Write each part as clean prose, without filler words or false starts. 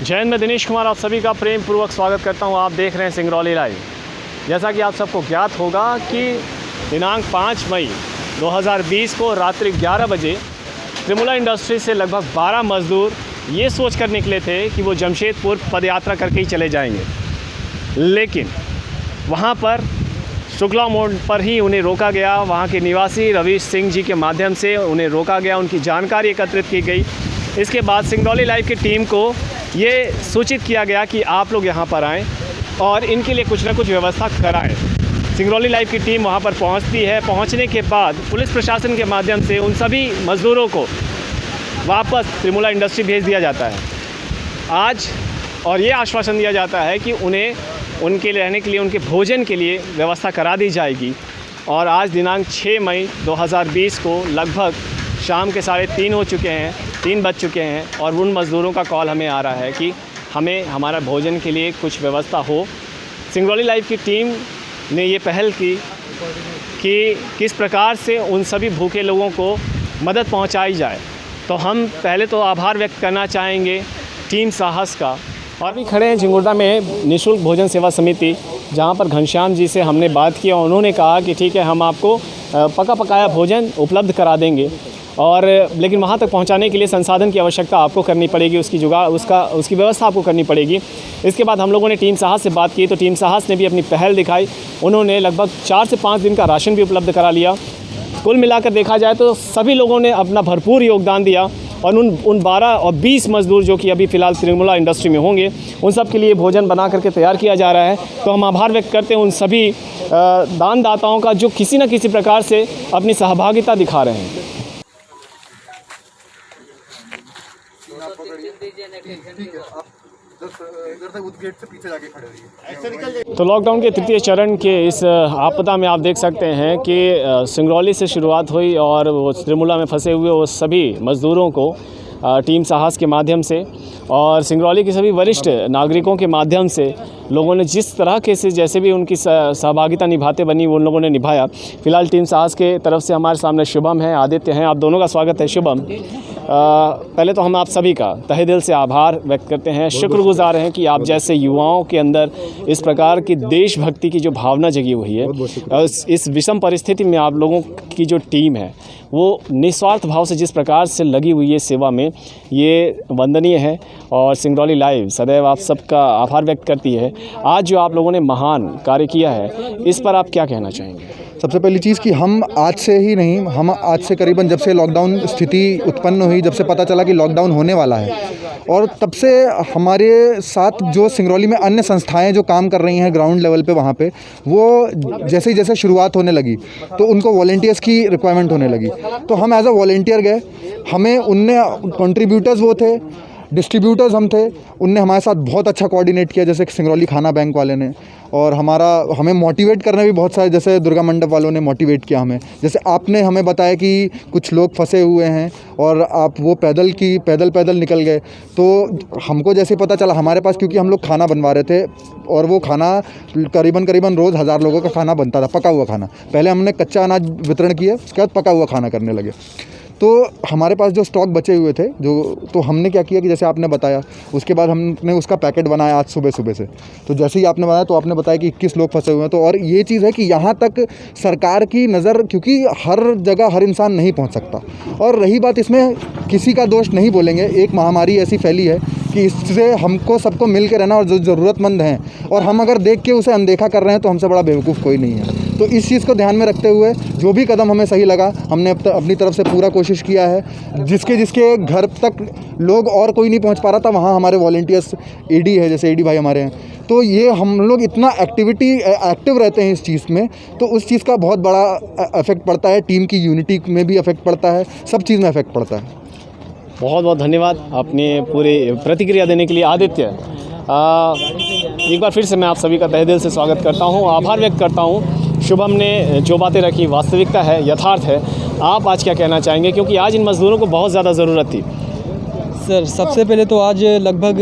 जय हिंद, मैं दिनेश कुमार आप सभी का प्रेम पूर्वक स्वागत करता हूं। आप देख रहे हैं सिंगरौली लाइव। जैसा कि आप सबको ज्ञात होगा कि दिनांक 5 मई 2020 को रात्रि 11 बजे त्रिमुला इंडस्ट्री से लगभग 12 मज़दूर ये सोच कर निकले थे कि वो जमशेदपुर पदयात्रा करके ही चले जाएंगे, लेकिन वहाँ पर शुक्ला मोड़ पर ही उन्हें रोका गया। वहाँ के निवासी रवीश सिंह जी के माध्यम से उन्हें रोका गया, उनकी जानकारी एकत्रित की गई। इसके बाद सिंगरौली लाइव की टीम को ये सूचित किया गया कि आप लोग यहाँ पर आएँ और इनके लिए कुछ ना कुछ व्यवस्था कराएँ। सिंगरौली लाइव की टीम वहाँ पर पहुँचती है। पहुँचने के बाद पुलिस प्रशासन के माध्यम से उन सभी मज़दूरों को वापस त्रिमुला इंडस्ट्री भेज दिया जाता है आज, और ये आश्वासन दिया जाता है कि उन्हें उनके रहने के लिए, उनके भोजन के लिए व्यवस्था करा दी जाएगी। और आज दिनांक 6 मई 2020 को लगभग शाम के 3:30 हो चुके हैं, 3 बज चुके हैं, और उन मज़दूरों का कॉल हमें आ रहा है कि हमें हमारा भोजन के लिए कुछ व्यवस्था हो। सिंगरौली लाइव की टीम ने ये पहल की कि किस प्रकार से उन सभी भूखे लोगों को मदद पहुंचाई जाए। तो हम पहले तो आभार व्यक्त करना चाहेंगे टीम साहस का। और भी खड़े हैं झिंगुर्दा में निःशुल्क भोजन सेवा समिति, जहां पर घनश्याम जी से हमने बात की और उन्होंने कहा कि ठीक है, हम आपको पका पकाया भोजन उपलब्ध करा देंगे, और लेकिन वहाँ तक पहुँचाने के लिए संसाधन की आवश्यकता आपको करनी पड़ेगी, उसकी व्यवस्था आपको करनी पड़ेगी। इसके बाद हम लोगों ने टीम साहस से बात की तो टीम साहस ने भी अपनी पहल दिखाई। उन्होंने लगभग 4 से 5 दिन का राशन भी उपलब्ध करा लिया। कुल मिलाकर देखा जाए तो सभी लोगों ने अपना भरपूर योगदान दिया, और उन 12 और 20 मज़दूर जो कि अभी फ़िलहाल त्रिमुला इंडस्ट्री में होंगे, उन सब के लिए भोजन बना करके तैयार किया जा रहा है। तो हम आभार व्यक्त करते हैं उन सभी दानदाताओं का जो किसी न किसी प्रकार से अपनी सहभागिता दिखा रहे हैं। तो लॉकडाउन के तृतीय चरण के इस आपदा में आप देख सकते हैं कि सिंगरौली से शुरुआत हुई और वो त्रिमुला में फंसे हुए वो सभी मज़दूरों को टीम साहस के माध्यम से और सिंगरौली के सभी वरिष्ठ नागरिकों के माध्यम से लोगों ने जिस तरह के से जैसे भी उनकी सहभागिता निभाते बनी वो उन लोगों ने निभाया। फिलहाल टीम साहस के तरफ से हमारे सामने शुभम है, आदित्य हैं, आप दोनों का स्वागत है। शुभम, पहले तो हम आप सभी का तहे दिल से आभार व्यक्त करते हैं, शुक्रगुजार हैं कि आप जैसे युवाओं के अंदर इस प्रकार की देशभक्ति की जो भावना जगी हुई है। इस विषम परिस्थिति में आप लोगों की जो टीम है वो निस्वार्थ भाव से जिस प्रकार से लगी हुई है सेवा में, ये वंदनीय है। और सिंगरौली लाइव सदैव आप सबका आभार व्यक्त करती है। आज जो आप लोगों ने महान कार्य किया है, इस पर आप क्या कहना चाहेंगे? सबसे पहली चीज़ कि हम आज से ही नहीं, हम आज से करीबन जब से लॉकडाउन स्थिति उत्पन्न हुई, जब से पता चला कि लॉकडाउन होने वाला है, और तब से हमारे साथ जो सिंगरौली में अन्य संस्थाएं जो काम कर रही हैं ग्राउंड लेवल पे, वहाँ पे वो जैसे ही जैसे शुरुआत होने लगी तो उनको वॉलंटियर्स की रिक्वायरमेंट होने लगी। तो हम एज अ वॉलंटियर गए, हमें उनने कंट्रीब्यूटर्स वो थे, डिस्ट्रीब्यूटर्स हम थे, उनने हमारे साथ बहुत अच्छा कोऑर्डिनेट किया, जैसे सिंगरौली खाना बैंक वाले ने, और हमें मोटिवेट करने भी बहुत सारे, जैसे दुर्गा मंडप वालों ने मोटिवेट किया हमें। जैसे आपने हमें बताया कि कुछ लोग फंसे हुए हैं और आप वो पैदल निकल गए, तो हमको जैसे पता चला हमारे पास, क्योंकि हम लोग खाना बनवा रहे थे और वो खाना करीबन रोज़ 1000 लोगों का खाना बनता था, पका हुआ खाना। पहले हमने कच्चा अनाज वितरण किया, उसके बाद पका हुआ खाना करने लगे। तो हमारे पास जो स्टॉक बचे हुए थे तो हमने क्या किया कि जैसे आपने बताया, उसके बाद हमने उसका पैकेट बनाया आज सुबह से। तो जैसे ही आपने बनाया तो आपने बताया कि 21 लोग फंसे हुए हैं। तो और ये चीज़ है कि यहाँ तक सरकार की नज़र, क्योंकि हर जगह हर इंसान नहीं पहुँच सकता। और रही बात, इसमें किसी का दोष नहीं बोलेंगे, एक महामारी ऐसी फैली है कि इससे हमको सबको मिल के रहना, और जो ज़रूरतमंद हैं और हम अगर देख के उसे अनदेखा कर रहे हैं तो हमसे बड़ा बेवकूफ़ कोई नहीं है। तो इस चीज़ को ध्यान में रखते हुए जो भी कदम हमें सही लगा, हमने अपनी तरफ से पूरा कोशिश किया है। जिसके घर तक लोग और कोई नहीं पहुंच पा रहा था, वहाँ हमारे वॉलंटियर्स एडी है, जैसे एडी भाई हमारे हैं, तो ये हम लोग इतना एक्टिव रहते हैं इस चीज़ में, तो उस चीज़ का बहुत बड़ा इफेक्ट पड़ता है। टीम की यूनिटी में भी इफेक्ट पड़ता है, सब चीज़ में इफेक्ट पड़ता है। बहुत बहुत धन्यवाद अपनी पूरी प्रतिक्रिया देने के लिए। आदित्य, एक बार फिर से मैं आप सभी का तहे दिल से स्वागत करता हूं, आभार व्यक्त करता हूं। शुभम ने जो बातें रखी वास्तविकता है, यथार्थ है। आप आज क्या कहना चाहेंगे, क्योंकि आज इन मज़दूरों को बहुत ज़्यादा ज़रूरत थी? सर, सबसे पहले तो आज लगभग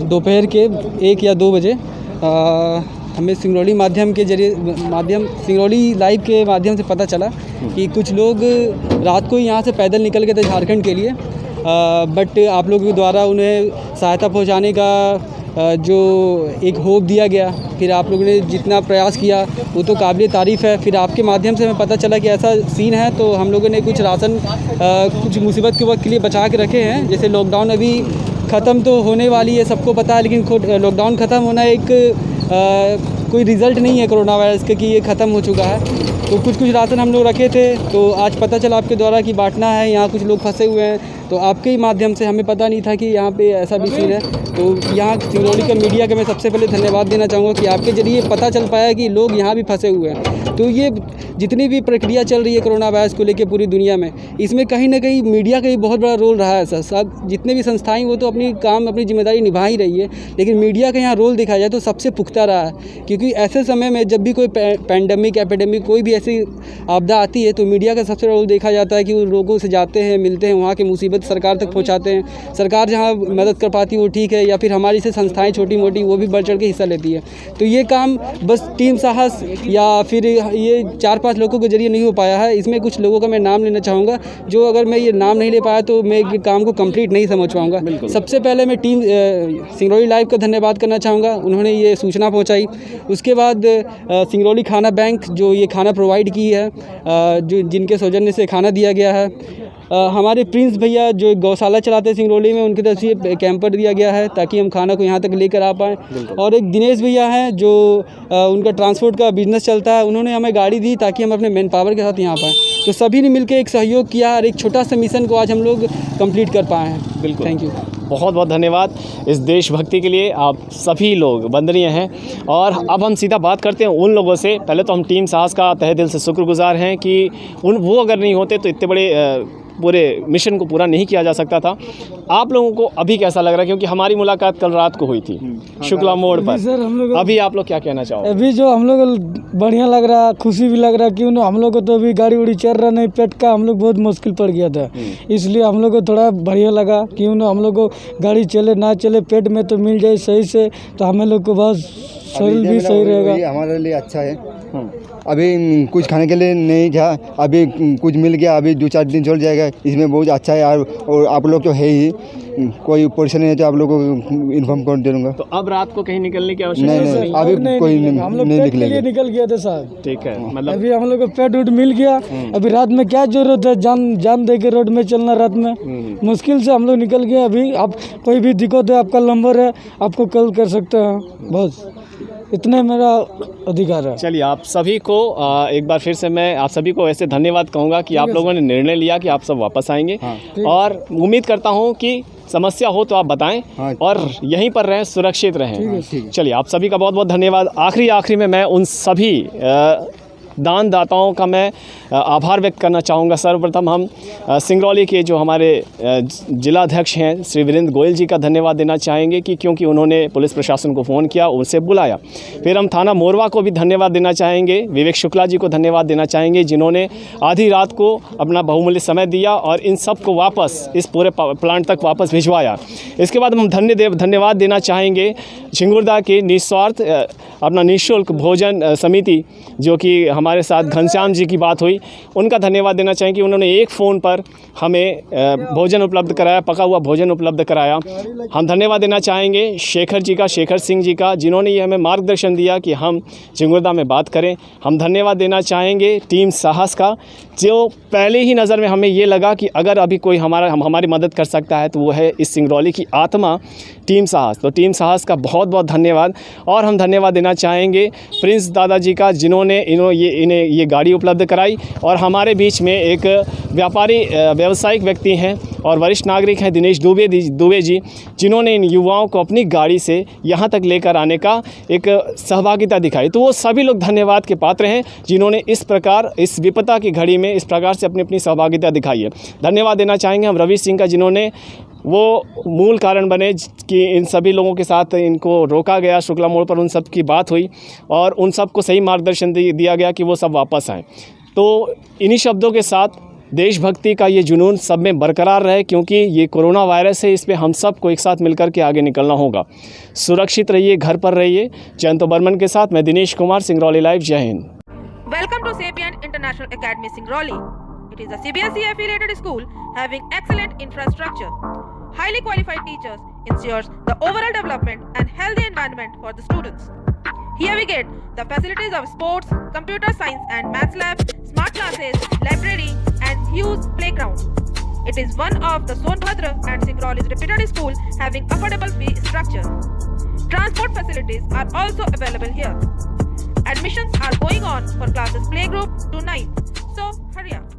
दोपहर के 1 या 2 बजे हमें सिंगरौली सिंगरौली लाइव के माध्यम से पता चला कि कुछ लोग रात को ही यहाँ से पैदल निकल गए थे झारखंड के लिए, बट आप लोगों के द्वारा उन्हें सहायता पहुंचाने का जो एक होप दिया गया, फिर आप लोगों ने जितना प्रयास किया वो तो काबिल तारीफ़ है। फिर आपके माध्यम से हमें पता चला कि ऐसा सीन है, तो हम लोगों ने कुछ राशन कुछ मुसीबत के वक्त के लिए बचा के रखे हैं। जैसे लॉकडाउन अभी ख़त्म तो होने वाली है, सबको पता है, लेकिन खुद लॉकडाउन ख़त्म होना एक कोई रिज़ल्ट नहीं है कोरोना वायरस के कि ये ख़त्म हो चुका है। तो कुछ राशन हम लोग रखे थे, तो आज पता चला आपके द्वारा कि बांटना है, यहाँ कुछ लोग फंसे हुए हैं, तो आपके ही माध्यम से, हमें पता नहीं था कि यहाँ पे ऐसा भी सीन है। तो यहाँ सिंगरौली का मीडिया का मैं सबसे पहले धन्यवाद देना चाहूँगा कि आपके ज़रिए पता चल पाया कि लोग यहाँ भी फंसे हुए हैं। तो ये जितनी भी प्रक्रिया चल रही है कोरोना वायरस को लेकर पूरी दुनिया में, इसमें कहीं ना कहीं मीडिया का ही बहुत बड़ा रोल रहा है। सर सब जितने भी संस्थाएं वो तो अपनी जिम्मेदारी निभा ही रही है, लेकिन मीडिया का यहाँ रोल देखा जाए तो सबसे पुख्ता रहा है। क्योंकि ऐसे समय में जब भी कोई पैंडमिक एपिडेमिक कोई भी ऐसी आपदा आती है, तो मीडिया का सबसे रोल देखा जाता है कि वो लोगों से जाते हैं, मिलते हैं, वहाँ की मुसीबत सरकार तक पहुँचाते हैं। सरकार जहाँ मदद कर पाती है वो ठीक है, या फिर हमारी से संस्थाएँ छोटी मोटी वो भी बढ़ चढ़ के हिस्सा लेती है। तो ये काम बस टीम साहस या फिर ये 4-5 लोगों के जरिए नहीं हो पाया है। इसमें कुछ लोगों का मैं नाम लेना चाहूँगा, जो अगर मैं ये नाम नहीं ले पाया तो मैं ये काम को कंप्लीट नहीं समझ पाऊँगा। सबसे पहले मैं टीम सिंगरौली लाइव का धन्यवाद करना चाहूँगा, उन्होंने ये सूचना पहुँचाई। उसके बाद सिंगरौली खाना बैंक जो ये खाना प्रोवाइड की है, जो जिनके सौजन्य से खाना दिया गया है। हमारे प्रिंस भैया जो गौशाला चलाते हैं सिंगरौली में, उनकी तरफ से कैंपर दिया गया है ताकि हम खाना को यहाँ तक लेकर आ पाएँ। और एक दिनेश भैया हैं जो उनका ट्रांसपोर्ट का बिजनेस चलता है, उन्होंने हमें गाड़ी दी ताकि हम अपने मैन पावर के साथ यहाँ पाएँ। तो सभी ने मिलकर एक सहयोग किया और एक छोटा सा मिशन को आज हम लोग कंप्लीट कर पाए हैं। बिल्कुल, थैंक यू, बहुत बहुत धन्यवाद इस देशभक्ति के लिए। आप सभी लोग वंदनीय हैं। और अब हम सीधा बात करते हैं उन लोगों से। पहले तो हम टीम साहस का तहे दिल से शुक्रगुजार हैं कि वो अगर नहीं होते तो इतने बड़े पूरे मिशन को पूरा नहीं किया जा सकता था। आप लोगों को अभी कैसा लग रहा है, क्योंकि हमारी मुलाकात कल रात को हुई थी शुक्ला मोड़ पर। सर हम लोग अभी आप लोग क्या कहना चाहोगे? अभी जो हम लोग बढ़िया लग रहा, खुशी भी लग रहा, क्यों ना हम लोग को तो अभी गाड़ी उड़ी चल रहा नहीं, पेट का हम लोग बहुत मुश्किल पड़ गया था, इसलिए हम लोग को थोड़ा बढ़िया लगा। क्यों ना हम लोग को गाड़ी चले ना चले, पेट में तो मिल जाए सही से, तो हमें लोग को बहुत शरीर भी सही रहेगा। हमारे लिए अच्छा है। अभी कुछ खाने के लिए नहीं था, अभी कुछ मिल गया, अभी 2-4 दिन चल जाएगा, इसमें बहुत अच्छा है। और आप लोग तो है ही, कोई परेशानी है तो आप लोग को इन्फॉर्म कर दे दूँगा। तो अब रात को कहीं निकलने की आवश्यकता नहीं, अभी कोई हम लोग नहीं पेट के लिए निकलेंगे। निकल गया था साहब। ठीक है, मतलब अभी हम लोग को पेट उट मिल गया। अभी रात में क्या जरूरत है जान दे के रोड में चलना रात में, मुश्किल से हम लोग निकल गए। अभी आप कोई भी दिक्कत है, आपका नंबर है, आपको कॉल कर सकते हैं, बस इतने मेरा अधिकार है। चलिए, आप सभी को एक बार फिर से मैं आप सभी को ऐसे धन्यवाद कहूँगा कि आप लोगों ने निर्णय लिया कि आप सब वापस आएंगे। और उम्मीद करता हूँ कि समस्या हो तो आप बताएं और यहीं पर रहें, सुरक्षित रहें। चलिए, आप सभी का बहुत बहुत धन्यवाद। आखिरी में मैं उन सभी दानदाताओं का मैं आभार व्यक्त करना चाहूँगा। सर्वप्रथम हम सिंगरौली के जो हमारे जिलाध्यक्ष हैं श्री वीरेंद्र गोयल जी का धन्यवाद देना चाहेंगे कि क्योंकि उन्होंने पुलिस प्रशासन को फ़ोन किया, उनसे बुलाया। फिर हम थाना मोरवा को भी धन्यवाद देना चाहेंगे, विवेक शुक्ला जी को धन्यवाद देना चाहेंगे जिन्होंने आधी रात को अपना बहुमूल्य समय दिया और इन सब को वापस इस पूरे प्लांट तक वापस भिजवाया। इसके बाद हम धन्यवाद देना चाहेंगे झिंगुरदा के निस्वार्थ अपना निःशुल्क भोजन समिति, जो कि हमारे साथ घनश्याम जी की बात हुई, उनका धन्यवाद देना चाहेंगे। उन्होंने एक फ़ोन पर हमें भोजन उपलब्ध कराया, पका हुआ भोजन उपलब्ध कराया। हम धन्यवाद देना चाहेंगे शेखर सिंह जी का, जिन्होंने ये हमें मार्गदर्शन दिया कि हम झिंगुरदा में बात करें। हम धन्यवाद देना चाहेंगे टीम साहस का, जो पहले ही नज़र में हमें ये लगा कि अगर अभी कोई हमारी मदद कर सकता है तो वो है इस सिंगरौली की आत्मा टीम साहस। तो टीम साहस का बहुत बहुत धन्यवाद। और हम धन्यवाद देना चाहेंगे प्रिंस दादाजी का, जिन्होंने इन्हें ये गाड़ी उपलब्ध कराई। और हमारे बीच में एक व्यावसायिक व्यक्ति हैं और वरिष्ठ नागरिक हैं दिनेश दुबे जी, जिन्होंने इन युवाओं को अपनी गाड़ी से यहाँ तक लेकर आने का एक सहभागिता दिखाई। तो वो सभी लोग धन्यवाद के पात्र हैं जिन्होंने इस प्रकार इस विपदा की घड़ी में इस प्रकार से अपनी सहभागिता दिखाई है। धन्यवाद देना चाहेंगे हम रवि सिंह का, जिन्होंने वो मूल कारण बने कि इन सभी लोगों के साथ इनको रोका गया, शुक्ला मोड़ पर उन सब की बात हुई और उन सब को सही मार्गदर्शन दिया गया कि वो सब वापस आएँ। तो इन्हीं शब्दों के साथ देशभक्ति का ये जुनून सब में बरकरार रहे, क्योंकि ये कोरोना वायरस है, इस पे हम सब को एक साथ मिलकर के आगे निकलना होगा। सुरक्षित रहिए, घर पर रहिए। जयंतो बर्मन के साथ मैं दिनेश कुमार, सिंगरौली लाइव। जय Hind. Welcome to Sapient International Academy Singrauli. It is a CBSE affiliated school having excellent infrastructure. Highly qualified teachers ensures the overall development and healthy environment for the students. Here we get the facilities of sports, computer science and maths lab, smart classes, library and huge playground. It is one of the Sonbhadra and Singraul's reputed school having affordable fee structure. Transport facilities are also available here. Admissions are going on for classes playgroup to 9th. So hurry up.